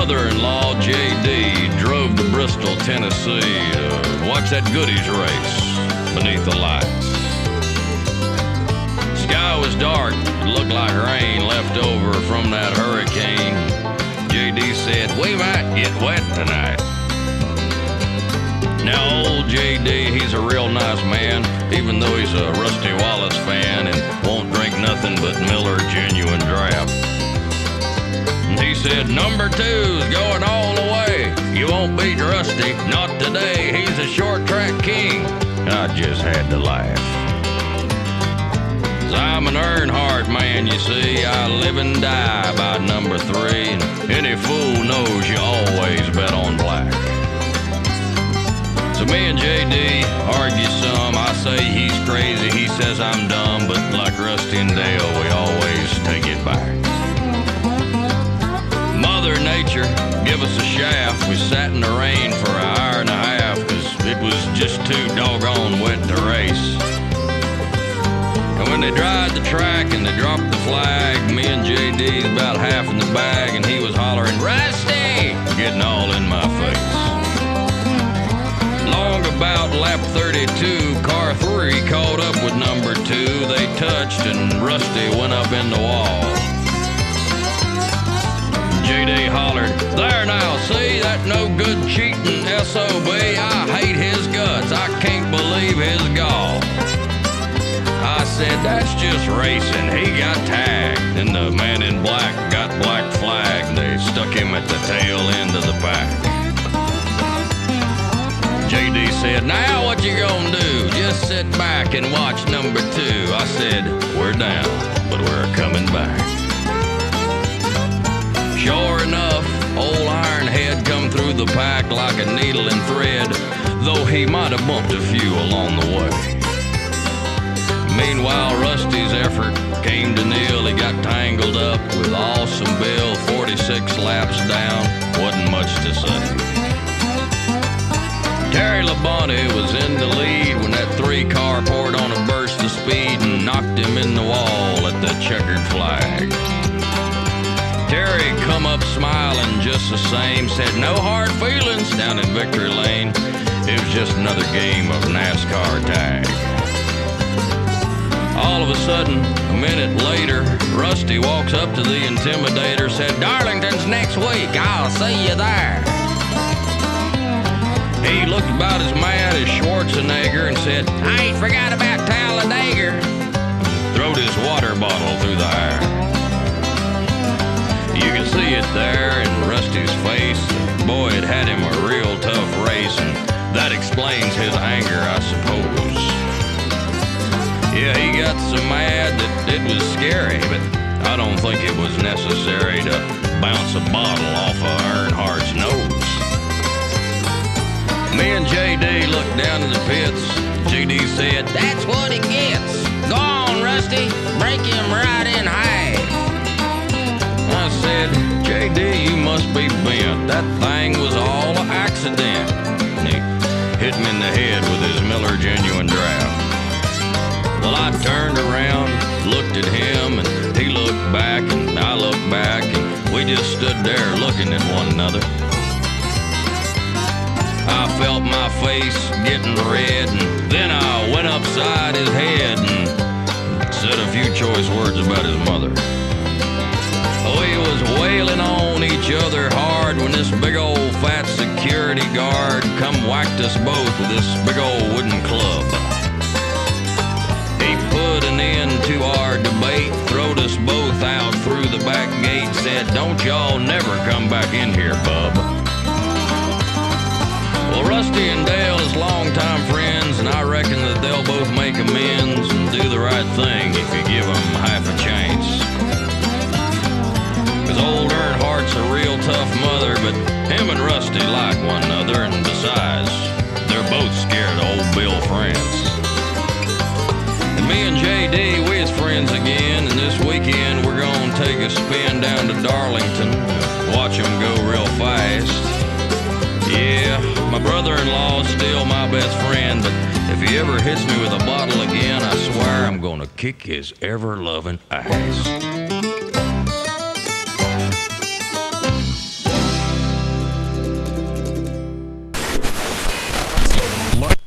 brother-in-law, J.D., drove to Bristol, Tennessee to watch that goodies race beneath the lights. Sky was dark. It looked like rain left over from that hurricane. J.D. said, "We might get wet tonight." Now, old J.D., he's a real nice man, even though he's a Rusty Wallace fan and won't drink nothing but Miller Genuine Draft. And he said, "Number two's going all the way. You won't beat Rusty, not today. He's a short track king." I just had to laugh. 'Cause I'm an Earnhardt man, you see. I live and die by number three, and any fool knows you always bet on black. So me and J.D. argue some. I say he's crazy, he says I'm dumb, but like Rusty and Dale, we always take it back. Mother Nature give us a shaft. We sat in the rain for an hour and a half because it was just too doggone wet to race. And when they dried the track and they dropped the flag, me and J.D.'s about half in the bag, and he was hollering, "Rusty!" getting all in my face. Long about lap 32, car 3 caught up with number 2. They touched and Rusty went up in the wall. J.D. hollered, "There now, see, that no good cheating SOB. I hate his guts. I can't believe his gall." I said, "That's just racing. He got tagged." And the man in black got black flagged. They stuck him at the tail end of the pack. J.D. said, "Now what you gonna do? Just sit back and watch number 2. I said, "We're down, but we're coming back." Sure enough, old Ironhead come through the pack like a needle and thread, though he might have bumped a few along the way. Meanwhile, Rusty's effort came to nil. He got tangled up with Awesome Bill, 46 laps down. Wasn't much to say. Terry Labonte was in the lead when that 3-car poured on a burst of speed and knocked him in the wall at the checkered flag. Terry come up smiling just the same, said no hard feelings down in Victory Lane. It was just another game of NASCAR tag. All of a sudden, a minute later, Rusty walks up to the Intimidator, said, "Darlington's next week. I'll see you there." He looked about as mad as Schwarzenegger and said, "I ain't forgot about Talladega." Throwed his water bottle through the air. You can see it there in Rusty's face. Boy, it had him a real tough race, and that explains his anger, I suppose. Yeah, he got so mad that it was scary, but I don't think it was necessary to bounce a bottle off of Earnhardt's nose. Me and J.D. looked down in the pits. J.D. said, "That's what he gets. Go on, Rusty. Break him right in half." I said, "J.D., you must be bent. That thing was all an accident." And he hit me in the head with his Miller Genuine Draft. Well, I turned around, looked at him, and he looked back, and I looked back, and we just stood there looking at one another. I felt my face getting red, and then I went upside his head and said a few choice words about his mother. We was wailing on each other hard when this big old fat security guard come whacked us both with this big old wooden club. He put an end to our debate, throwed us both out through the back gate, said, "Don't y'all never come back in here, bub." Well, Rusty and Dale is longtime friends, and I reckon that they'll both make amends and do the right thing if you give them half a chance. 'Cause old Earnhardt's a real tough mother, but him and Rusty like one another, and besides, they're both scared of old Bill France. And me and J.D., we is friends again, and this weekend we're gonna take a spin down to Darlington, watch them go real fast. Yeah, my brother-in-law's still my best friend, but if he ever hits me with a bottle again, I swear I'm gonna kick his ever-loving ass.